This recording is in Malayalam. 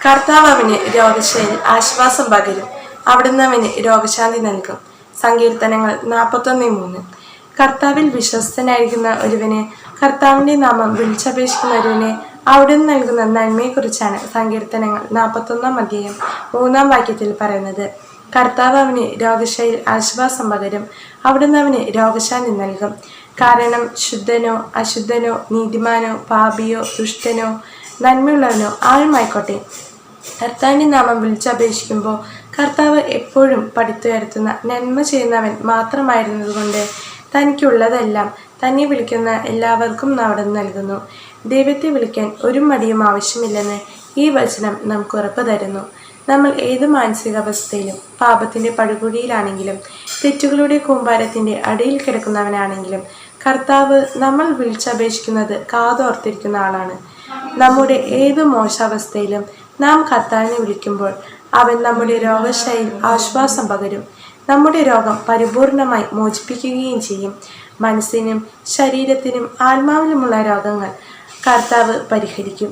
കർത്താവ് അവന് രോഗശയിൽ ആശ്വാസം പകരും. അവിടുന്ന് അവന് രോഗശാന്തി നൽകും. സങ്കീർത്തനങ്ങൾ 41:3. കർത്താവിൽ വിശ്വസ്തനായിരിക്കുന്ന ഒരുവന്, കർത്താവിന്റെ നാമം വിളിച്ചപേക്ഷിക്കുന്ന ഒരുവന് അവിടുന്ന് നൽകുന്ന നന്മയെക്കുറിച്ചാണ് സങ്കീർത്തനങ്ങൾ 41:3 പറയുന്നത്. കർത്താവ് അവന് രോഗശയിൽ ആശ്വാസം പകരും. അവിടുന്ന് അവന് രോഗശാന്തി നൽകും. കാരണം ശുദ്ധനോ അശുദ്ധനോ നീതിമാനോ പാപിയോ ദുഷ്ടനോ നന്മയുള്ളവനോ ആരുമായിക്കോട്ടെ, കർത്താവിന്റെ നാമം വിളിച്ചപേക്ഷിക്കുമ്പോൾ കർത്താവ് എപ്പോഴും പടുത്തുയർത്തുന്ന നന്മ ചെയ്യുന്നവൻ മാത്രമായിരുന്നതുകൊണ്ട് തനിക്കുള്ളതെല്ലാം തന്നെ വിളിക്കുന്ന എല്ലാവർക്കും അവിടുന്ന് നൽകുന്നു. ദൈവത്തെ വിളിക്കാൻ ഒരു മടിയും ആവശ്യമില്ലെന്ന് ഈ വചനം നമുക്ക് ഉറപ്പ് തരുന്നു. നമ്മൾ ഏത് മാനസികാവസ്ഥയിലും പാപത്തിന്റെ പടുകുഴിയിലാണെങ്കിലും തെറ്റുകളുടെ കൂമ്പാരത്തിന്റെ അടിയിൽ കിടക്കുന്നവനാണെങ്കിലും കർത്താവ് നമ്മൾ വിളിച്ചപേക്ഷിക്കുന്നത് കാതോർത്തിരിക്കുന്ന ആളാണ്. നമ്മുടെ ഏത് മോശാവസ്ഥയിലും നാം കർത്താവിനെ വിളിക്കുമ്പോൾ അവൻ നമ്മുടെ രോഗശയിൽ ആശ്വാസം പകരും. നമ്മുടെ രോഗം പരിപൂർണമായി മോചിപ്പിക്കുകയും ചെയ്യും. മനസ്സിനും ശരീരത്തിനും ആത്മാവിലുമുള്ള രോഗങ്ങൾ കർത്താവ് പരിഹരിക്കും.